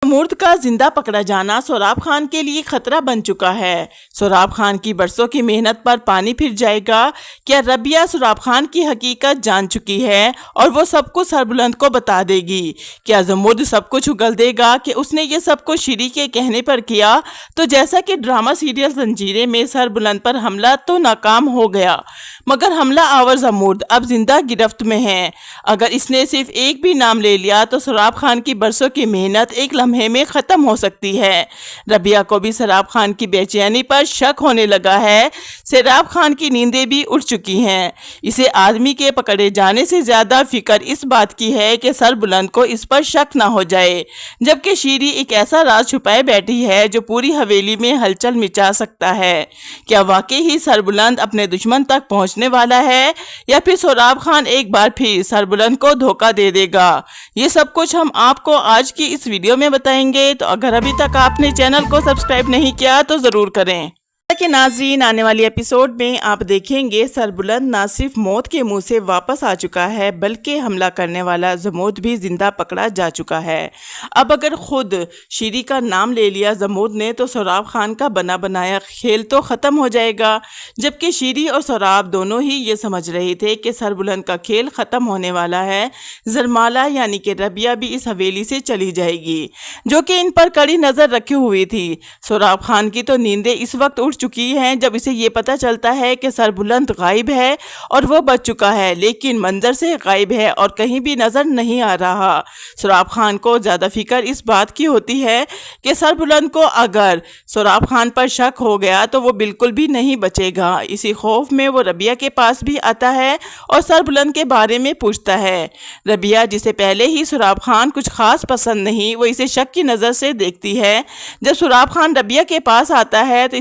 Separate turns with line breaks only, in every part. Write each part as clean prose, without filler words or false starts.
जमूर्द का जिंदा पकड़ा जाना सोराब खान के लिए खतरा बन चुका है। सोराब खान की बरसों की मेहनत पर पानी फिर जाएगा। क्या रबिया सोराब खान की हकीकत जान चुकी है और वो सब कुछ सरबुलंद को बता देगी? क्या जमूर्द सब कुछ उगल देगा कि उसने ये सब कुछ शीरी के कहने पर किया? तो जैसा कि ड्रामा सीरियल जंजीरें में सरबुलंद पर हमला तो नाकाम हो गया, मगर हमला आवर जमूर्द अब जिंदा गिरफ्त में है। अगर इसने सिर्फ एक भी नाम ले लिया तो सोराब खान की बरसों की मेहनत एक लम्हे में ख़त्म हो सकती है। रबिया को भी सोराब खान की बेचैनी पर शक होने लगा है। सोराब खान की नींदें भी उड़ चुकी हैं। इसे आदमी के पकड़े जाने से ज़्यादा फिक्र इस बात की है कि सरबुलंद को इस पर शक ना हो जाए, जबकि शीरी एक ऐसा राज छुपाए बैठी है जो पूरी हवेली में हलचल मचा सकता है। क्या वाकई ही सरबुलंद अपने दुश्मन तक पहुँचने वाला है या फिर सोराब खान एक बार फिर सरबुलंद को धोखा दे देगा? ये सब कुछ हम आपको आज की इस वीडियो में बताएंगे। तो अगर अभी तक आपने चैनल को सब्सक्राइब नहीं किया तो ज़रूर करें। कि नाजरीन, आने वाली एपिसोड में आप देखेंगे सरबुलंद ना सिर्फ मौत के मुंह से वापस आ चुका है, बल्कि हमला करने वाला जमूर्द भी जिंदा पकड़ा जा चुका है। अब अगर खुद शीरी का नाम ले लिया जमूर्द ने तो सोराब खान का बना बनाया खेल तो ख़त्म हो जाएगा, जबकि शीरी और सोराब दोनों ही ये समझ रहे थे कि सरबुलंद का खेल ख़त्म होने वाला है। जरमाला यानी कि रबिया भी इस हवेली से चली जाएगी, जो कि इन पर कड़ी नज़र रखी हुई थी। सोराब खान की तो नींदें इस वक्त उठ चुकी हैं जब इसे ये पता चलता है कि सरबुलंद गायब है और वो बच चुका है, लेकिन मंजर से गायब है और कहीं भी नजर नहीं आ रहा। सोराब खान को ज़्यादा फिक्र इस बात की होती है कि सरबुलंद को अगर सोराब खान पर शक हो गया तो वो बिल्कुल भी नहीं बचेगा। इसी खौफ में वो रबिया के पास भी आता है और सरबुलंद के बारे में पूछता है। रबिया, जिसे पहले ही सोराब खान कुछ खास पसंद नहीं, वो इसे शक की नज़र से देखती है। जब सोराब खान रबिया के पास आता है तो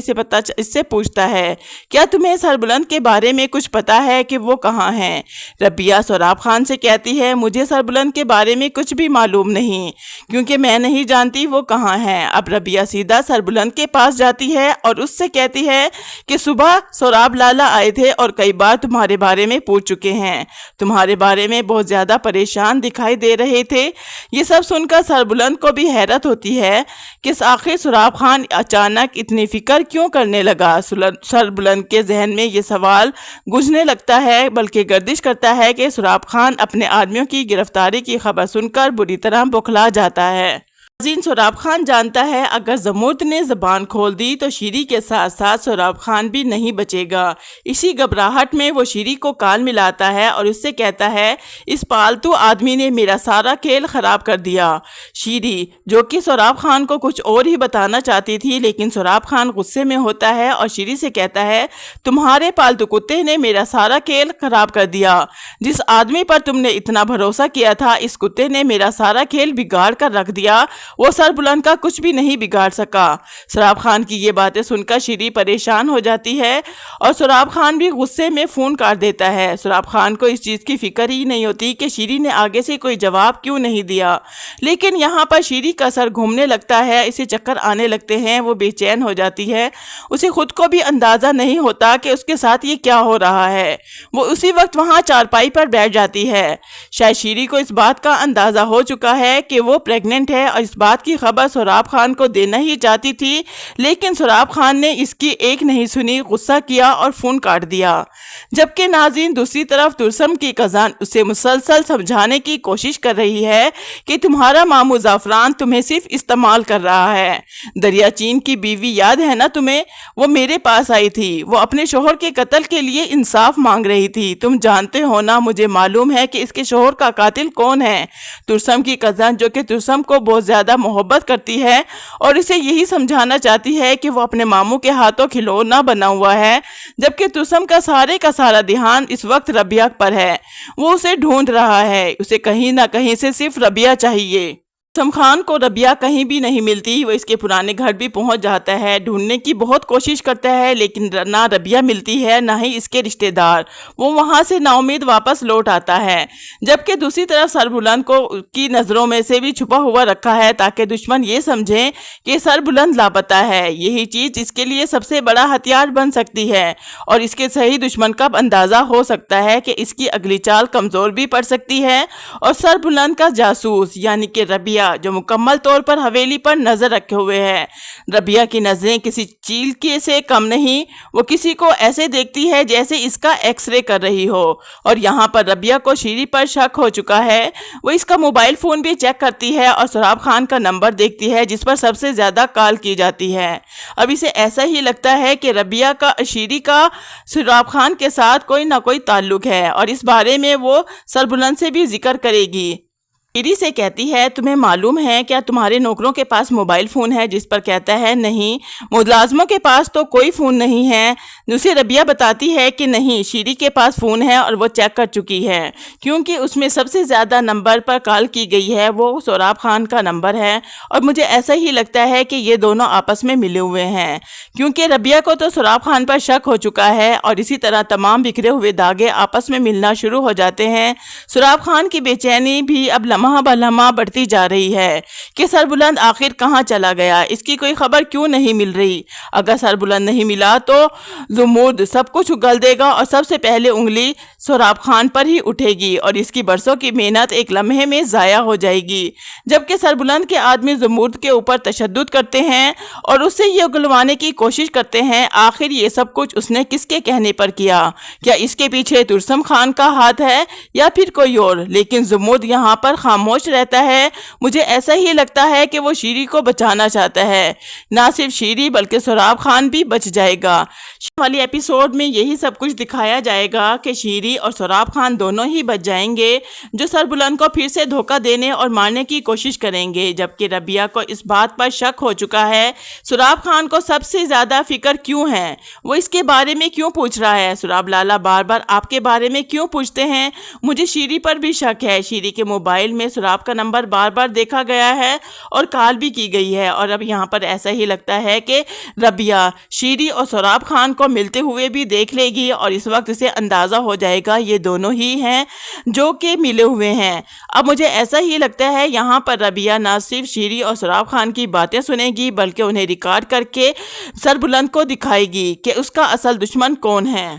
इससे पूछता है, क्या तुम्हें सरबुलंद के बारे में कुछ पता है कि वो कहाँ है? रबिया सोराब खान से कहती है, मुझे सरबुलंद के बारे में कुछ भी मालूम नहीं, क्योंकि मैं नहीं जानती वो कहाँ है। अब रबिया सीधा सरबुलंद के पास जाती है और उससे कहती है कि सुबह सोराब लाला आए थे और कई बार तुम्हारे बारे में पूछ चुके हैं, तुम्हारे बारे में बहुत ज़्यादा परेशान दिखाई दे रहे थे। ये सब सुनकर सरबुलंद को भी हैरत होती है कि आखिर सोराब खान अचानक इतनी फिक्र क्यों करने लगा। सरबुलंद के जहन में ये सवाल गूंजने लगता है, बल्कि गर्दिश करता है कि सोराब खान अपने आदमियों की गिरफ्तारी की खबर सुनकर बुरी तरह बौखला जाता है। सोराब खान जानता है अगर जमूर्द ने ज़बान खोल दी तो शीरी के साथ साथ सोराब खान भी नहीं बचेगा। इसी घबराहट में वो शीरी को कान मिलाता है और उससे कहता है, इस पालतू आदमी ने मेरा सारा खेल ख़राब कर दिया। शीरी, जो कि सोराब खान को कुछ और ही बताना चाहती थी, लेकिन सोराब खान गुस्से में होता है और शीरी से कहता है, तुम्हारे पालतू कुत्ते ने मेरा सारा खेल ख़राब कर दिया। जिस आदमी पर तुमने इतना भरोसा किया था, इस कुत्ते ने मेरा सारा खेल बिगाड़ कर रख दिया। वो सरबुलंद का कुछ भी नहीं बिगाड़ सका। सोराब खान की ये बातें सुनकर शीरी परेशान हो जाती है और सोराब खान भी गुस्से में फ़ोन काट देता है। सोराब खान को इस चीज़ की फिक्र ही नहीं होती कि शीरी ने आगे से कोई जवाब क्यों नहीं दिया, लेकिन यहाँ पर शीरी का सर घूमने लगता है, इसे चक्कर आने लगते हैं, वो बेचैन हो जाती है। उसे खुद को भी अंदाज़ा नहीं होता कि उसके साथ ये क्या हो रहा है। वो उसी वक्त वहाँ चारपाई पर बैठ जाती है। शायद शीरी को इस बात का अंदाज़ा हो चुका है कि वो प्रेग्नेंट है और इस बात की खबर सोराब खान को देना ही चाहती थी, लेकिन सोराब खान ने इसकी एक नहीं सुनी, गुस्सा किया और फ़ोन काट दिया। जबकि नाज़रीन, दूसरी तरफ तुरसम की कज़ान उसे मुसलसल समझाने की कोशिश कर रही है कि तुम्हारा मामू ज़ाफ़रान तुम्हें सिर्फ इस्तेमाल कर रहा है। दरिया चीन की बीवी याद है ना तुम्हें? वो मेरे पास आई थी, वो अपने शोहर के कत्ल के लिए इंसाफ मांग रही थी। तुम जानते हो ना, मुझे मालूम है कि इसके शोहर का कातिल कौन है। तुरसम की कज़ान, जो कि तुरसम को बहुत ज़्यादा मोहब्बत करती है और इसे यही समझाना चाहती है कि वो अपने मामू के हाथों खिलौना बना हुआ है, जबकि तुरसम का सारा ध्यान इस वक्त रबिया पर है। वो उसे ढूंढ रहा है, उसे कहीं ना कहीं से सिर्फ रबिया चाहिए। तुरसम खान को रबिया कहीं भी नहीं मिलती। वो इसके पुराने घर भी पहुंच जाता है, ढूंढने की बहुत कोशिश करता है, लेकिन ना रबिया मिलती है ना ही इसके रिश्तेदार। वो वहां से नाउमीद वापस लौट आता है, जबकि दूसरी तरफ सरबुलंद को की नज़रों में से भी छुपा हुआ रखा है ताकि दुश्मन ये समझें कि सरबुलंद लापता है। यही चीज़ इसके लिए सबसे बड़ा हथियार बन सकती है और इसके सही दुश्मन का अंदाज़ा हो सकता है कि इसकी अगली चाल कमज़ोर भी पड़ सकती है और सरबुलंद का जासूस यानी कि रबिया ربیہ جو مکمل طور پر حویلی پر نظر رکھے ہوئے ہے۔ ربیہ کی نظریں کسی چیل کے سے کم نہیں، وہ کسی کو ایسے دیکھتی ہے جیسے اس کا ایکس رے کر رہی ہو۔ اور یہاں پر ربیہ کو شیری پر شک ہو چکا ہے۔ وہ اس کا موبائل فون بھی چیک کرتی ہے اور سراب خان کا نمبر دیکھتی ہے جس پر سب سے زیادہ کال کی جاتی ہے۔ اب اسے ایسا ہی لگتا ہے کہ ربیہ کا شیری کا سراب خان کے ساتھ کوئی نہ کوئی تعلق ہے اور اس بارے میں وہ سربلند سے بھی ذکر کرے گی۔ شیری سے کہتی ہے تمہیں معلوم ہے کیا تمہارے نوکروں کے پاس موبائل فون ہے؟ جس پر کہتا ہے نہیں، ملازموں کے پاس تو کوئی فون نہیں ہے۔ اسے ربیہ بتاتی ہے کہ نہیں، شیری کے پاس فون ہے اور وہ چیک کر چکی ہے کیونکہ اس میں سب سے زیادہ نمبر پر کال کی گئی ہے وہ سراب خان کا نمبر ہے اور مجھے ایسا ہی لگتا ہے کہ یہ دونوں آپس میں ملے ہوئے ہیں کیونکہ ربیہ کو تو سراب خان پر شک ہو چکا ہے اور اسی طرح تمام بکھرے ہوئے دھاگے آپس میں ملنا شروع ہو جاتے ہیں۔ سراب خان کی بے چینی بھی اب لمحہ بلمحہ بڑھتی جا رہی ہے کہ سربلند آخر کہاں چلا گیا، اس کی کوئی خبر کیوں نہیں مل رہی۔ اگر سربلند نہیں ملا تو زمرد سب کچھ اگل دے گا اور سب سے پہلے انگلی سراب خان پر ہی اٹھے گی اور اس کی برسوں کی محنت ایک لمحے میں ضائع ہو جائے گی۔ جبکہ سربلند کے آدمی زمرد کے اوپر تشدد کرتے ہیں اور اس سے یہ اگلوانے کی کوشش کرتے ہیں آخر یہ سب کچھ اس نے کس کے کہنے پر کیا؟ کیا اس کے پیچھے ترسم خان کا ہاتھ ہے یا پھر کوئی اور؟ لیکن زمرد یہاں پر خاموش رہتا ہے۔ مجھے ایسا ہی لگتا ہے کہ وہ شیری کو بچانا چاہتا ہے، نہ صرف شیری بلکہ سراب خان بھی بچ جائے گا۔ والی ایپیسوڈ میں یہی سب کچھ دکھایا جائے گا کہ شیری اور سراب خان دونوں ہی بچ جائیں گے جو سربلند کو پھر سے دھوکہ دینے اور مارنے کی کوشش کریں گے۔ جبکہ ربیہ کو اس بات پر شک ہو چکا ہے سراب خان کو سب سے زیادہ فکر کیوں ہے، وہ اس کے بارے میں کیوں پوچھ رہا ہے؟ سراب لالا بار بار آپ کے بارے میں کیوں پوچھتے ہیں؟ مجھے شیری پر بھی شک ہے۔ شیری کے موبائل میں سراب کا نمبر بار بار دیکھا گیا ہے اور کال بھی کی گئی ہے اور اب یہاں پر ایسا ہی لگتا ہے کہ ربیہ شیری اور سراب خان کو ملتے ہوئے بھی دیکھ لے گی اور اس وقت اسے اندازہ ہو جائے گا یہ دونوں ہی ہیں جو کہ ملے ہوئے ہیں۔ اب مجھے ایسا ہی لگتا ہے یہاں پر ربیہ نہ صرف شیری اور سراب خان کی باتیں سنے گی بلکہ انہیں ریکارڈ کر کے سربلند کو دکھائے گی کہ اس کا اصل دشمن کون ہے۔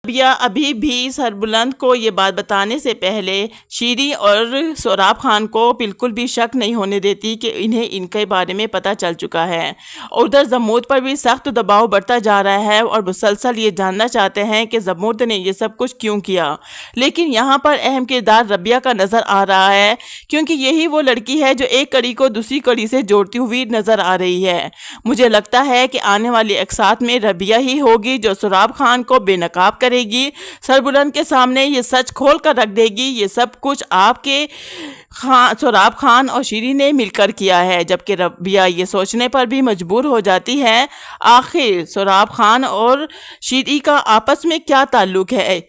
ربیہ ابھی بھی سربلند کو یہ بات بتانے سے پہلے شیری اور سراب خان کو بالکل بھی شک نہیں ہونے دیتی کہ انہیں ان کے بارے میں پتہ چل چکا ہے۔ ادھر زمرد پر بھی سخت دباؤ بڑھتا جا رہا ہے اور مسلسل یہ جاننا چاہتے ہیں کہ زمرد نے یہ سب کچھ کیوں کیا۔ لیکن یہاں پر اہم کردار ربیہ کا نظر آ رہا ہے کیونکہ یہی وہ لڑکی ہے جو ایک کڑی کو دوسری کڑی سے جوڑتی ہوئی نظر آ رہی ہے۔ مجھے لگتا ہے کہ آنے والی اقساط میں ربیہ ہی ہوگی جو سراب خان کو بے نقاب کرے گی، سربلند کے سامنے یہ سچ کھول کر رکھ دے گی یہ سب کچھ آپ کے سراب خان اور شیری نے مل کر کیا ہے۔ جبکہ ربیہ یہ سوچنے پر بھی مجبور ہو جاتی ہے آخر سراب خان اور شیری کا آپس میں کیا تعلق ہے۔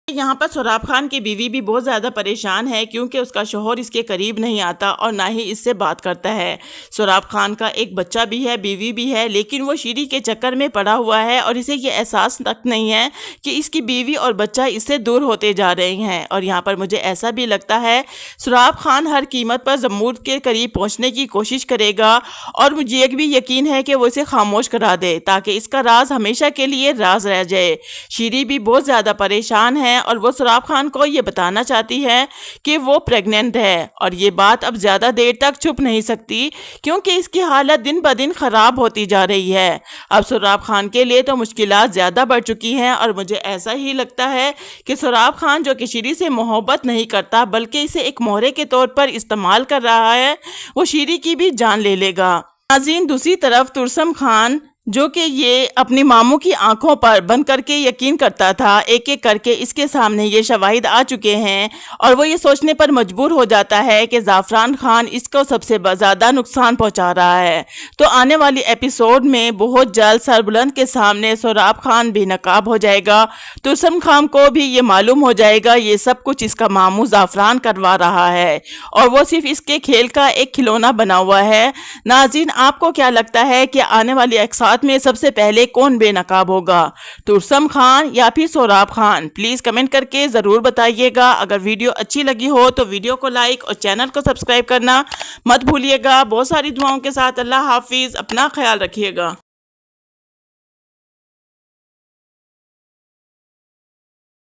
یہاں پر سراب خان کی بیوی بھی بہت زیادہ پریشان ہے کیونکہ اس کا شوہر اس کے قریب نہیں آتا اور نہ ہی اس سے بات کرتا ہے۔ سراب خان کا ایک بچہ بھی ہے، بیوی بھی ہے، لیکن وہ شیری کے چکر میں پڑا ہوا ہے اور اسے یہ احساس تک نہیں ہے کہ اس کی بیوی اور بچہ اس سے دور ہوتے جا رہے ہیں۔ اور یہاں پر مجھے ایسا بھی لگتا ہے سراب خان ہر قیمت پر زمرد کے قریب پہنچنے کی کوشش کرے گا اور مجھے یہ بھی یقین ہے کہ وہ اسے خاموش کرا دے تاکہ اس کا راز ہمیشہ کے لیے راز رہ جائے۔ شیری بھی بہت زیادہ پریشان ہے اور وہ سراب خان کو یہ بتانا چاہتی ہے کہ وہ پریگننٹ ہے اور یہ بات اب زیادہ دیر تک چھپ نہیں سکتی کیونکہ اس کی حالت دن بدن خراب ہوتی جا رہی ہے۔ اب سراب خان کے لیے تو مشکلات زیادہ بڑھ چکی ہیں اور مجھے ایسا ہی لگتا ہے کہ سراب خان جو کہ شیری سے محبت نہیں کرتا بلکہ اسے ایک مہرے کے طور پر استعمال کر رہا ہے، وہ شیری کی بھی جان لے لے گا۔ ناظرین، دوسری طرف ترسم خان جو کہ یہ اپنی ماموں کی آنکھوں پر بند کر کے یقین کرتا تھا، ایک ایک کر کے اس کے سامنے یہ شواہد آ چکے ہیں اور وہ یہ سوچنے پر مجبور ہو جاتا ہے کہ زعفران خان اس کو سب سے زیادہ نقصان پہنچا رہا ہے۔ تو آنے والی ایپیسوڈ میں بہت جلد سربلند کے سامنے سراب خان بے نقاب ہو جائے گا۔ ترسم خان کو بھی یہ معلوم ہو جائے گا یہ سب کچھ اس کا ماموں زعفران کروا رہا ہے اور وہ صرف اس کے کھیل کا ایک کھلونا بنا ہوا ہے۔ ناظرین، آپ کو کیا لگتا ہے کہ آنے والی ایپیسوڈ میں سب سے پہلے کون بے نقاب ہوگا، ترسم خان یا پھر سراب خان؟ پلیز کمنٹ کر کے ضرور بتائیے گا۔ اگر ویڈیو اچھی لگی ہو تو ویڈیو کو لائک اور چینل کو سبسکرائب کرنا مت بھولیے گا۔ بہت ساری دعاؤں کے ساتھ اللہ حافظ، اپنا خیال رکھیے گا۔